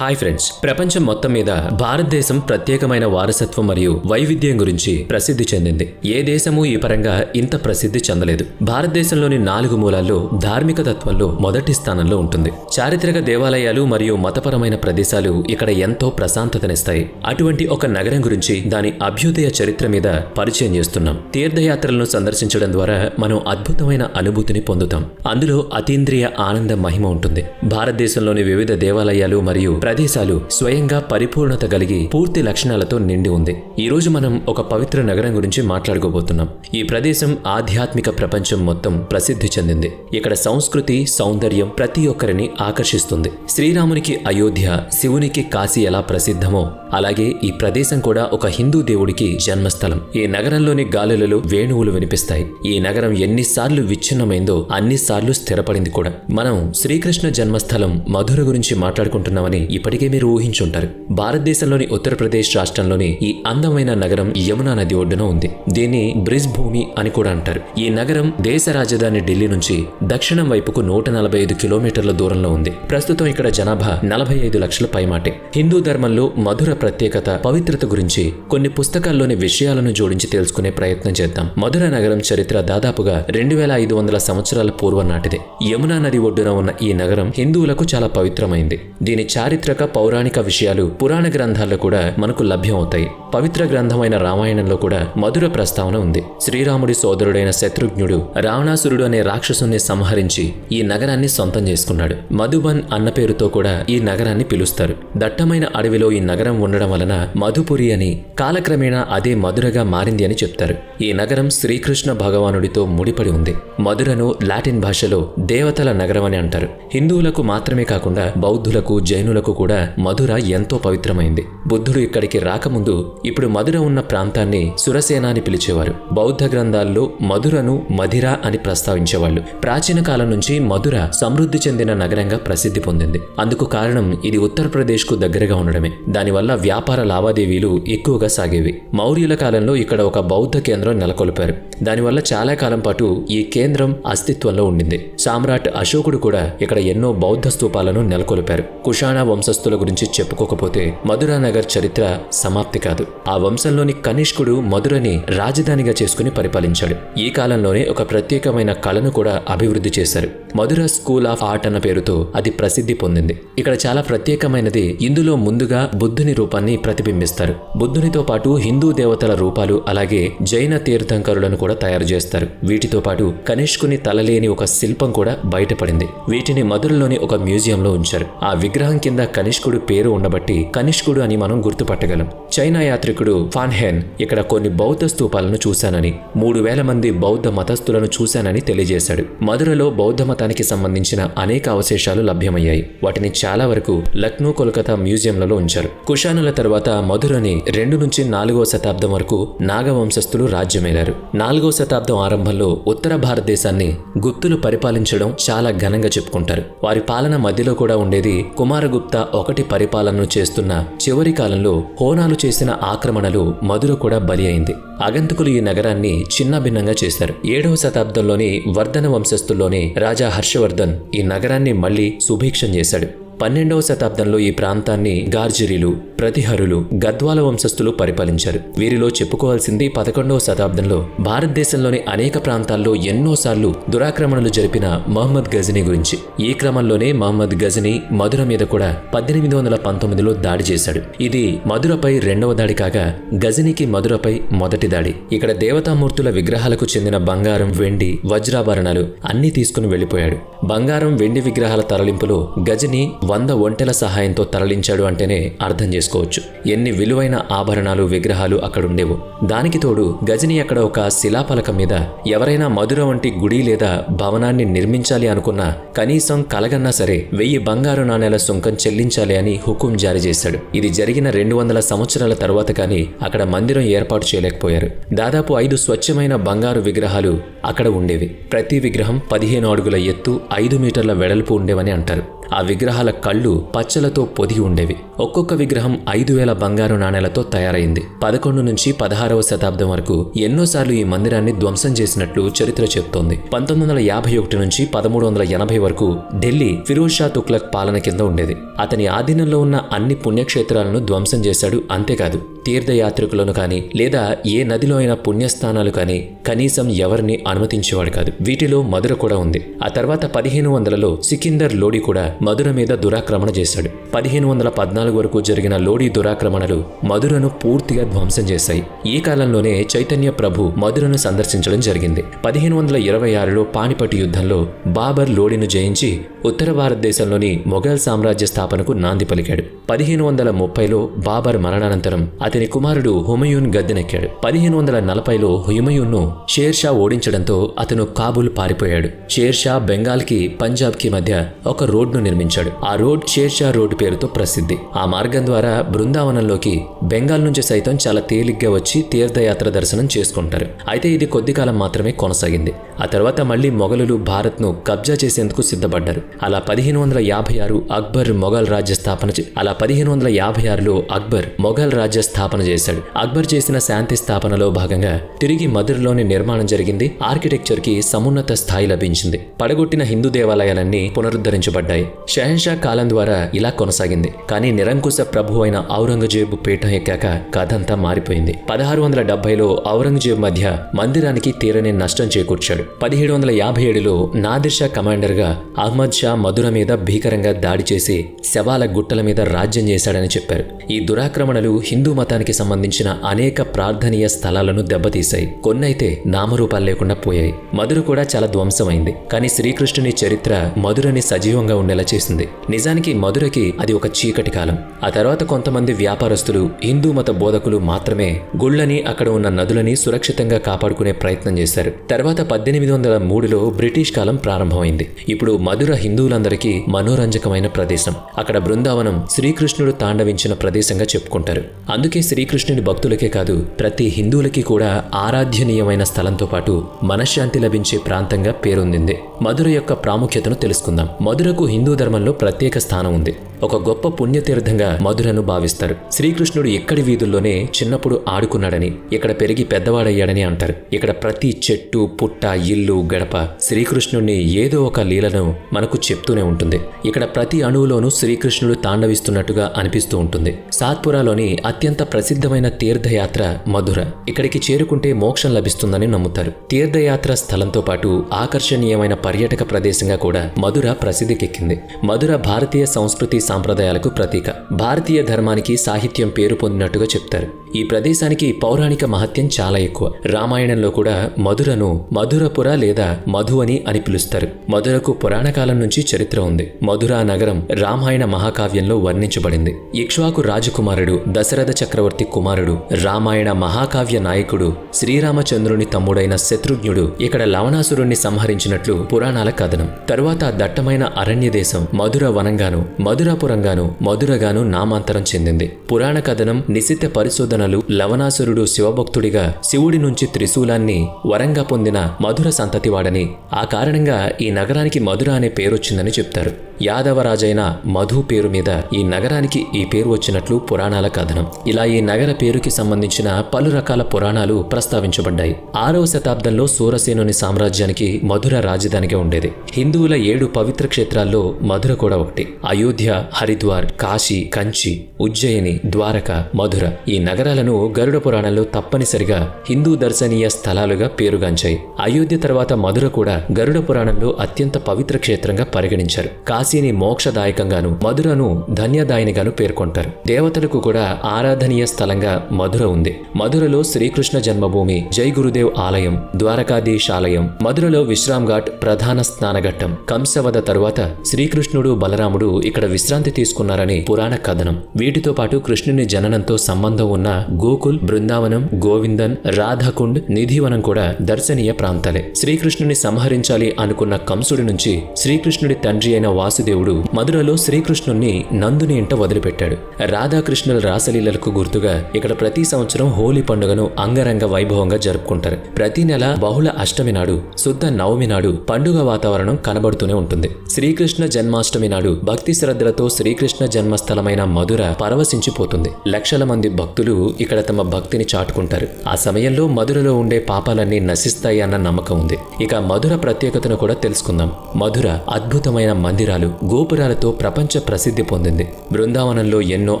Hi friends, ప్రపంచం మొత్తం మీద భారతదేశం ప్రత్యేకమైన వారసత్వం మరియు వైవిధ్యం గురించి ప్రసిద్ధి చెందింది. ఏ దేశమూ ఈ పరంగా ఇంత ప్రసిద్ధి చెందలేదు. భారతదేశంలోని 4 మూలాల్లో ధార్మిక తత్వంలో మొదటి స్థానంలో ఉంటుంది. చారిత్రక దేవాలయాలు మరియు మతపరమైన ప్రదేశాలు ఇక్కడ ఎంతో ప్రశాంతతనిస్తాయి. అటువంటి ఒక నగరం గురించి దాని అభ్యుదయ చరిత్ర మీద పరిచయం చేస్తున్నాం. తీర్థయాత్రలను సందర్శించడం ద్వారా మనం అద్భుతమైన అనుభూతిని పొందుతాం. అందులో అతీంద్రియ ఆనంద మహిమ ఉంటుంది. భారతదేశంలోని వివిధ దేవాలయాలు మరియు ప్రదేశాలు స్వయంగా పరిపూర్ణత కలిగి పూర్తి లక్షణాలతో నిండి ఉంది. ఈ రోజు మనం ఒక పవిత్ర నగరం గురించి మాట్లాడుకోబోతున్నాం. ఈ ప్రదేశం ఆధ్యాత్మిక ప్రపంచం మొత్తం ప్రసిద్ధి చెందింది. ఇక్కడ సంస్కృతి, సౌందర్యం ప్రతి ఒక్కరిని ఆకర్షిస్తుంది. శ్రీరామునికి అయోధ్య, శివునికి కాశీ ఎలా ప్రసిద్ధమో అలాగే ఈ ప్రదేశం కూడా ఒక హిందూ దేవుడికి జన్మస్థలం. ఈ నగరంలోని గాలులలో వేణువులు వినిపిస్తాయి. ఈ నగరం ఎన్నిసార్లు విచ్ఛిన్నమైందో అన్నిసార్లు స్థిరపడింది కూడా. మనం శ్రీకృష్ణ జన్మస్థలం మధుర గురించి మాట్లాడుకుంటున్నామని ఇప్పటికే మీరు ఊహించుంటారు. భారతదేశంలోని ఉత్తరప్రదేశ్ రాష్ట్రంలోని ఈ అందమైన నగరం యమునా నది ఒడ్డున ఉంది. దీన్ని బ్రిజ్ భూమి అని కూడా అంటారు. ఈ నగరం దేశ రాజధాని ఢిల్లీ నుంచి దక్షిణం వైపుకు 145 కిలోమీటర్ల దూరంలో ఉంది. ప్రస్తుతం ఇక్కడ జనాభా 45 లక్షల పైమాటే. హిందూ ధర్మంలో మధుర ప్రత్యేకత, పవిత్రత గురించి కొన్ని పుస్తకాల్లోని విషయాలను జోడించి తెలుసుకునే ప్రయత్నం చేద్దాం. మధుర నగరం చరిత్ర దాదాపుగా 2500 సంవత్సరాల పూర్వం నాటిదే. యమునా నది ఒడ్డున ఉన్న ఈ నగరం హిందువులకు చాలా పవిత్రమైంది. దీని చారిత్రక, పౌరాణిక విషయాలు పురాణ గ్రంథాల్లో కూడా మనకు లభ్యం అవుతాయి. పవిత్ర గ్రంథమైన రామాయణంలో కూడా మధుర ప్రస్తావన ఉంది. శ్రీరాముడి సోదరుడైన శత్రుఘ్నుడు రావణాసురుడు అనే రాక్షసుని సంహరించి ఈ నగరాన్ని సొంతం చేసుకున్నాడు. మధుబన్ అన్న పేరుతో కూడా ఈ నగరాన్ని పిలుస్తారు. దట్టమైన అడవిలో ఈ నగరం ఉండడం వలన మధుపురి అని, కాలక్రమేణా అదే మధురగా మారింది అని చెప్తారు. ఈ నగరం శ్రీకృష్ణ భగవానుడితో ముడిపడి ఉంది. మధురను లాటిన్ భాషలో దేవతల నగరం అని అంటారు. హిందువులకు మాత్రమే కాకుండా బౌద్ధులకు, జైనులకు కూడా మధుర ఎంతో పవిత్రమైంది. బుద్ధుడు ఇక్కడికి రాకముందు ఇప్పుడు మధుర ఉన్న ప్రాంతాన్ని సురసేన అని పిలిచేవారు. బౌద్ధ గ్రంథాల్లో మధురను మధిర అని ప్రస్తావించేవాళ్ళు. ప్రాచీన కాలం నుంచి మధుర సమృద్ధి చెందిన నగరంగా ప్రసిద్ధి పొందింది. అందుకు కారణం ఇది ఉత్తరప్రదేశ్ కు దగ్గరగా ఉండడమే. దానివల్ల వ్యాపార లావాదేవీలు ఎక్కువగా సాగేవి. మౌర్యుల కాలంలో ఇక్కడ ఒక బౌద్ధ కేంద్రం నెలకొల్పారు. దానివల్ల చాలా కాలం పాటు ఈ కేంద్రం అస్తిత్వంలో ఉండింది. సామ్రాట్ అశోకుడు కూడా ఇక్కడ ఎన్నో బౌద్ధ స్తూపాలను నెలకొల్పారు. కుషాణ వంశస్థుల గురించి చెప్పుకోకపోతే మధురా నగర్ చరిత్ర సమాప్తి కాదు. ఆ వంశంలోని కనిష్కుడు మధురని రాజధానిగా చేసుకుని పరిపాలించాడు. ఈ కాలంలోనే ఒక ప్రత్యేకమైన కళను కూడా అభివృద్ధి చేశారు. మధుర స్కూల్ ఆఫ్ ఆర్ట్ అన్న పేరుతో అది ప్రసిద్ధి పొందింది. ఇక్కడ చాలా ప్రత్యేకమైనది, ఇందులో ముందుగా బుద్ధుని రూపాన్ని ప్రతిబింబిస్తారు. బుద్ధునితో పాటు హిందూ దేవతల రూపాలు, అలాగే జైన తీర్థంకరులను కూడా తయారు చేస్తారు. వీటితో పాటు కనిష్కుని తలలేని ఒక శిల్పం కూడా బయటపడింది. వీటిని మధురలోని ఒక మ్యూజియంలో ఉంచారు. ఆ విగ్రహం కింద కనిష్కుడు పేరు ఉండబట్టి కనిష్కుడు అని మనం గుర్తుపట్టగలం. చైనా యాత్రికుడు ఫాన్హెన్ ఇక్కడ కొన్ని బౌద్ధ స్తూపాలను చూశానని, 3000 మంది బౌద్ధ మతస్థులను చూశానని తెలియజేశాడు. మధురలో బౌద్ధ మతానికి సంబంధించిన అనేక అవశేషాలు లభ్యమయ్యాయి. వాటిని చాలా వరకు లక్నో, కోల్కతా మ్యూజియంలలో ఉంచారు. కుషానుల తర్వాత మధురని 2 నుంచి 4వ శతాబ్దం వరకు నాగవంశస్థులు రాజ్యమేలారు. 4వ శతాబ్దం ఆరంభంలో ఉత్తర భారతదేశాన్ని గుప్తులు పరిపాలించడం చాలా ఘనంగా చెప్పుకుంటారు. వారి పాలన మధ్యలో కూడా ఉండేది. కుమారగుప్త ఒకటి పరిపాలనను చేస్తున్న చివరి కాలంలో హోనాలు చేసిన ఆక్రమణలు మధుర కూడా బలి అయింది. ఆగంతుకులు ఈ నగరాన్ని చిన్నభిన్నంగా చేశారు. 7వ శతాబ్దంలోని వర్ధన వంశస్థుల్లోని రాజా హర్షవర్ధన్ ఈ నగరాన్ని మళ్లీ సుభిక్షం చేశాడు. 12వ శతాబ్దంలో ఈ ప్రాంతాన్ని గార్జరీలు, ప్రతిహరులు, గద్వాల వంశస్థులు పరిపాలించారు. వీరిలో చెప్పుకోవాల్సింది 11వ శతాబ్దంలో భారతదేశంలోని అనేక ప్రాంతాల్లో ఎన్నోసార్లు దురాక్రమణలు జరిపిన మహమ్మద్ గజనీ గురించి. ఈ క్రమంలోనే మహమ్మద్ గజనీ మధుర మీద కూడా 1819లో దాడి చేశాడు. ఇది మధురపై 2వ దాడి కాగా గజనీకి మధురపై మొదటి దాడి. ఇక్కడ దేవతామూర్తుల విగ్రహాలకు చెందిన బంగారం, వెండి, వజ్రాభరణాలు అన్నీ తీసుకుని వెళ్లిపోయాడు. బంగారం, వెండి విగ్రహాల తరలింపులో గజనీ 100 ఒంటెల సహాయంతో తరలించాడు అంటేనే అర్థం చేసుకోవచ్చు ఎన్ని విలువైన ఆభరణాలు, విగ్రహాలు అక్కడుండేవో. దానికి తోడు గజనీ అక్కడ ఒక శిలాఫలకం మీద ఎవరైనా మధుర వంటి గుడి లేదా భవనాన్ని నిర్మించాలి అనుకున్నా కనీసం కలగన్నా సరే 1000 బంగారు నాణేల సుంకం చెల్లించాలి అని హుకుం జారీ చేశాడు. ఇది జరిగిన 200 సంవత్సరాల తర్వాత కానీ అక్కడ మందిరం ఏర్పాటు చేయలేకపోయారు. దాదాపు 5 స్వచ్ఛమైన బంగారు విగ్రహాలు అక్కడ ఉండేవి. ప్రతి విగ్రహం 15 అడుగుల ఎత్తు, 5 మీటర్ల వెడల్పు ఉండేవని అంటారు. ఆ విగ్రహాల కళ్ళు పచ్చలతో పొదిగి ఉండేవి. ఒక్కొక్క విగ్రహం 5,000 బంగారు నాణేలతో తయారైంది. 11 నుంచి 16వ శతాబ్దం వరకు ఎన్నోసార్లు ఈ మందిరాన్ని ధ్వంసం చేసినట్లు చరిత్ర చెప్తోంది. 1951 నుంచి 1380 వరకు ఢిల్లీ ఫిరోజ్ షా తుగ్లక్ పాలన కింద ఉండేది. అతని ఆధీనంలో ఉన్న అన్ని పుణ్యక్షేత్రాలను ధ్వంసం చేశాడు. అంతేకాదు, తీర్థయాత్రికులను కానీ లేదా ఏ నదిలో అయినా పుణ్యస్థానాలు కానీ కనీసం ఎవరిని అనుమతించేవాడు కాదు. వీటిలో మధుర కూడా ఉంది. ఆ తర్వాత 1500లో సికిందర్ లోడి కూడా మధుర మీద దురాక్రమణ చేశాడు. 1514 వరకు జరిగిన లోడి దురాక్రమణలు మధురను పూర్తిగా ధ్వంసం చేశాయి. ఈ కాలంలోనే చైతన్య ప్రభు మధురను సందర్శించడం జరిగింది. 1526లో పానిపట్టు యుద్ధంలో బాబర్ లోడిను జయించి ఉత్తర భారతదేశంలోని మొఘల్ సామ్రాజ్య స్థాపనకు నాంది పలికాడు. 1530లో బాబర్ మరణానంతరం అతని కుమారుడు హుమయూన్ గద్దెనెక్కాడు. 1540లో హుమయూన్ను షేర్షా ఓడించడంతో అతను కాబూల్ పారిపోయాడు. షేర్షా బెంగాల్కి పంజాబ్కి మధ్య ఒక రోడ్ను నిర్మించాడు. ఆ రోడ్ షేర్షా రోడ్డు పేరుతో ప్రసిద్ధి. ఆ మార్గం ద్వారా బృందావనంలోకి బెంగాల్ నుంచి సైతం చాలా తేలిగ్గా వచ్చి తీర్థయాత్ర దర్శనం చేసుకుంటారు. అయితే ఇది కొద్ది కాలం మాత్రమే కొనసాగింది. ఆ తర్వాత మళ్లీ మొఘలులు భారత్ను కబ్జా చేసేందుకు సిద్ధపడ్డారు. అలా 1556 అక్బర్ మొఘల్ రాజ్య స్థాపన 1556లో అక్బర్ మొఘల్ రాజ్య స్థాపన చేశాడు. అక్బర్ చేసిన శాంతి స్థాపనలో భాగంగా తిరిగి మధురలోని నిర్మాణం జరిగింది. ఆర్కిటెక్చర్ కి సమున్నత స్థాయి లభించింది. పడగొట్టిన హిందూ దేవాలయాలన్నీ పునరుద్ధరించబడ్డాయి. షహన్షా కాలం ద్వారా ఇలా కొనసాగింది. కానీ నిరంకుశ ప్రభు అయిన ఔరంగజేబు పీఠం ఎక్కాక కథంతా మారిపోయింది. 1670లో ఔరంగజేబు మధ్య మందిరానికి తీరని నష్టం చేకూర్చాడు. 1757లో నాదిర్ షా కమాండర్ గా అహ్మద్ షా మధుర మీద భీకరంగా దాడి చేసి శవాల గుట్టల మీద రాజ్యం చేశాడని చెప్పారు. ఈ దురాక్రమణలు హిందూ మతానికి సంబంధించిన అనేక ప్రార్థనీయ స్థలాలను దెబ్బతీశాయి. కొన్నైతే నామరూపాలు లేకుండా పోయాయి. మధుర కూడా చాలా ధ్వంసమైంది. కానీ శ్రీకృష్ణుని చరిత్ర మధురని సజీవంగా ఉండేలా చేసింది. నిజానికి మధురకి అది ఒక చీకటి కాలం. ఆ తర్వాత కొంతమంది వ్యాపారస్తులు, హిందూ మత బోధకులు మాత్రమే గుళ్లని, అక్కడ ఉన్న నదులని సురక్షితంగా కాపాడుకునే ప్రయత్నం చేశారు. తర్వాత 1803లో బ్రిటిష్ కాలం ప్రారంభమైంది. ఇప్పుడు మధుర హిందువులందరికీ మనోరంజకమైన ప్రదేశం. అక్కడ బృందావనం శ్రీకృష్ణుడు తాండవించిన ప్రదేశంగా చెప్పుకుంటారు. అందుకే శ్రీకృష్ణుని భక్తులకే కాదు, ప్రతి హిందువులకి కూడా ఆరాధ్యనీయమైన స్థలంతో పాటు మనశ్శాంతి లభించే ప్రాంతంగా పేరొందింది. మధుర యొక్క ప్రాముఖ్యతను తెలుసుకుందాం. మధురకు హిందూ ధర్మంలో ప్రత్యేక స్థానం ఉంది. ఒక గొప్ప పుణ్యతీర్థంగా మధురను భావిస్తారు. శ్రీకృష్ణుడు ఇక్కడి వీధుల్లోనే చిన్నప్పుడు ఆడుకున్నాడని, ఇక్కడ పెరిగి పెద్దవాడయ్యాడని అంటారు. ఇక్కడ ప్రతి చెట్టు, పుట్ట, ఇల్లు, గడప శ్రీకృష్ణుడిని ఏదో ఒక లీలను మనకు చెప్తూనే ఉంటుంది. ఇక్కడ ప్రతి అణువులోనూ శ్రీకృష్ణుడు తాండవిస్తున్నట్టుగా అనిపిస్తూ ఉంటుంది. సాత్పురాలోని అత్యంత ప్రసిద్ధమైన తీర్థయాత్ర మధుర. ఇక్కడికి చేరుకుంటే మోక్షం లభిస్తుందని నమ్ముతారు. తీర్థయాత్ర స్థలంతో పాటు ఆకర్షణీయమైన పర్యాటక ప్రదేశంగా కూడా మధుర ప్రసిద్ధికెక్కింది. మధుర భారతీయ సంస్కృతి సాంప్రదాయాలకు ప్రతీక. భారతీయ ధర్మానికి సాహిత్యం పేరు పొందినట్టుగా చెప్తారు. ఈ ప్రదేశానికి పౌరాణిక మహత్యం చాలా ఎక్కువ. రామాయణంలో కూడా మధురను మధురపుర లేదా మధు అని పిలుస్తారు. మధురకు పురాణ కాలం నుంచి చరిత్ర ఉంది. మధురా నగరం రామాయణ మహాకావ్యంలో వర్ణించబడింది. ఇక్ష్వాకు రాజకుమారుడు, దశరథ చక్రవర్తి కుమారుడు, రామాయణ మహాకావ్య నాయకుడు, శ్రీరామచంద్రుని తమ్ముడైన శత్రుఘ్నుడు ఇక్కడ లవణాసురుణ్ణి సంహరించినట్లు పురాణాల కథనం. తరువాత దట్టమైన అరణ్య దేశం మధుర వనంగాను, మధురాపురంగాను, మధురగాను నామాంతరం చెందింది. పురాణ కథనం, నిశిత పరిశోధనలు లవణాసురుడు శివభక్తుడిగా శివుడి నుంచి త్రిశూలాన్ని వరంగా పొందిన మధుర సంతతివాడని, ఆ కారణంగా ఈ నగరానికి మధుర అనే పేరొచ్చిందని చెప్తారు. యాదవరాజైన మధు పేరు మీద ఈ నగరానికి ఈ పేరు వచ్చినట్లు పురాణాల కథనం. ఇలా ఈ నగర పేరుకి సంబంధించిన పలు రకాల పురాణాలు ప్రస్తావించబడ్డాయి. 6వ శతాబ్దంలో సూరసేనుని సామ్రాజ్యానికి మధుర రాజధానిగా ఉండేది. హిందువుల 7 పవిత్ర క్షేత్రాల్లో మధుర కూడా ఒకటి. అయోధ్య, హరిద్వార్, కాశీ, కంచి, ఉజ్జయిని, ద్వారక, మధుర ఈ నగరాలను గరుడ పురాణంలో తప్పనిసరిగా హిందూ దర్శనీయ స్థలాలుగా పేరుగాంచాయి. అయోధ్య తర్వాత మధుర కూడా గరుడ పురాణంలో అత్యంత పవిత్ర క్షేత్రంగా పరిగణించారు. కాశీని మోక్షదాయకంగాను, మధురను ధన్యదాయినిగాను పేర్కొంటారు. దేవతలకు కూడా ఆరాధనీయ స్థలంగా మధుర ఉంది. మధురలో శ్రీకృష్ణ జన్మభూమి, జై గురుదేవ్ ఆలయం, ద్వారకాధీశ్ ఆలయం, మధురలో విశ్రామ్ ఘాట్ ప్రధాన స్నానఘట్టం. కంసవధ తరువాత శ్రీకృష్ణుడు, బలరాముడు ఇక్కడ విశ్రాంతి తీసుకున్నారని పురాణ కథనం. వీటితో పాటు కృష్ణుని జననంతో సంబంధం ఉన్న గోకుల్, బృందావనం, గోవిందన్, రాధాకుండ్, నిధివనం కూడా దర్శనీయ ప్రాంతాలే. శ్రీకృష్ణుని సంహరించాలి అనుకున్న కంసుడి నుంచి శ్రీకృష్ణుడి తండ్రి అయిన వాసుదేవుడు మధురలో శ్రీకృష్ణుణ్ణి నందుని ఇంట వదిలిపెట్టాడు. రాధాకృష్ణుల రాసలీలలకు గుర్తుగా ఇక్కడ ప్రతి సంవత్సరం హోలీ పండుగను అంగరంగ వైభవంగా జరుపుకుంటారు. ప్రతి నెల బహుళ అష్టమి నాడు, శుద్ధ నవమి నాడు పండుగ వాతావరణం కనబడుతూనే ఉంటుంది. శ్రీకృష్ణ జన్మాష్టమి నాడు భక్తి శ్రద్ధలతో శ్రీకృష్ణ జన్మస్థలమైన మధుర పరవశించిపోతుంది. లక్షల మంది భక్తులు ఇక్కడ తమ భక్తిని చాటుకుంటారు. ఆ సమయంలో మధురలో ఉండే పాపాలన్నీ నశిస్తాయి అన్న నమ్మకం ఉంది. ఇక మధుర ప్రత్యేకతను కూడా తెలుసుకుందాం. మధుర అద్భుతమైన మందిరాలు, గోపురాలతో ప్రపంచ ప్రసిద్ధి పొందింది. బృందావనంలో ఎన్నో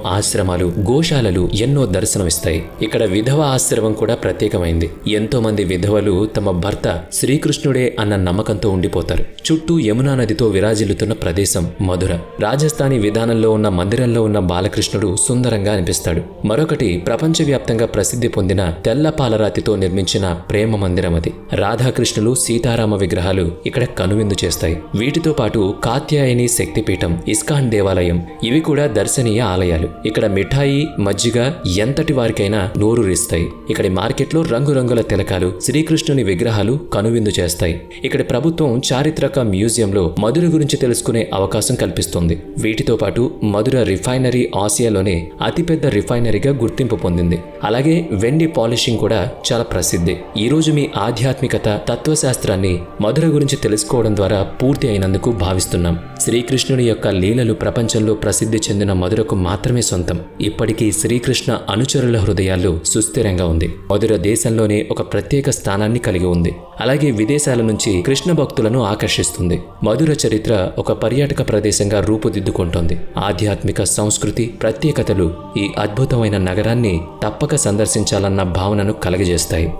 ఆశ్రమాలు, గోశాలలు ఎన్నో దర్శనమిస్తాయి. ఇక్కడ విధవ ఆశ్రమం కూడా ప్రత్యేకమైంది. ఎంతో మంది విధవలు తమ భర్త శ్రీకృష్ణుడే అన్న నమ్మకంతో ఉండిపోతారు. చుట్టూ యమునా నదితో విరాజిల్లుతున్న ప్రదేశం మధుర. రాజస్థానీ విధానంలో ఉన్న మందిరంలో ఉన్న బాలకృష్ణుడు సుందరంగా అనిపిస్తాడు. మరొకటి ప్రపంచవ్యాప్తంగా ప్రసిద్ధి పొందిన తెల్ల పాలరాతితో నిర్మించిన ప్రేమ మందిరం అది. రాధాకృష్ణులు, సీతారామ విగ్రహాలు ఇక్కడ కనువిందు చేస్తాయి. వీటితో పాటు కాత్యాయని శక్తిపీఠం, ఇస్కాన్ దేవాలయం ఇవి కూడా దర్శనీయ ఆలయాలు. ఇక్కడ మిఠాయి, మజ్జిగ ఎంతటి వారికైనా నోరూరిస్తాయి. ఇక్కడి మార్కెట్లో రంగురంగుల తిలకాలు, శ్రీకృష్ణుని విగ్రహాలు కనువిందు చేస్తాయి. ఇక్కడి ప్రభుత్వం చారిత్రక మ్యూజియంలో మధుర గురించి తెలుసుకునే అవకాశం కల్పిస్తుంది. వీటితో పాటు మధుర రిఫైనరీ ఆసియాలోనే అతిపెద్ద రిఫైనరీగా గుర్తింపు పొందింది. అలాగే వెండి పాలిషింగ్ కూడా చాలా ప్రసిద్ధి. ఈ రోజు మీ ఆధ్యాత్మికత, తత్వశాస్త్రాన్ని మధుర గురించి తెలుసుకోవడం ద్వారా పూర్తి అయినందుకు భావిస్తున్నాం. శ్రీకృష్ణుని యొక్క లీలలు ప్రపంచంలో ప్రసిద్ధి చెందిన మధురకు మాత్రమే సొంతం. ఇప్పటికీ శ్రీకృష్ణ అనుచరుల హృదయాల్లో సుస్థిరంగా ఉంది. మధుర దేశంలోనే ఒక ప్రత్యేక స్థానాన్ని కలిగి ఉంది. అలాగే విదేశాల నుంచి కృష్ణ భక్తులను ఆకర్షిస్తుంది. మధుర చరిత్ర ఒక పర్యాటక ప్రదేశంగా రూపుదిద్దుకుంటోంది. ఆధ్యాత్మిక సంస్కృతి, ప్రత్యేకతలు ఈ అద్భుతమైన నగరాన్ని తప్పక సందర్శించాలన్న భావనను కలగజేస్తాయి.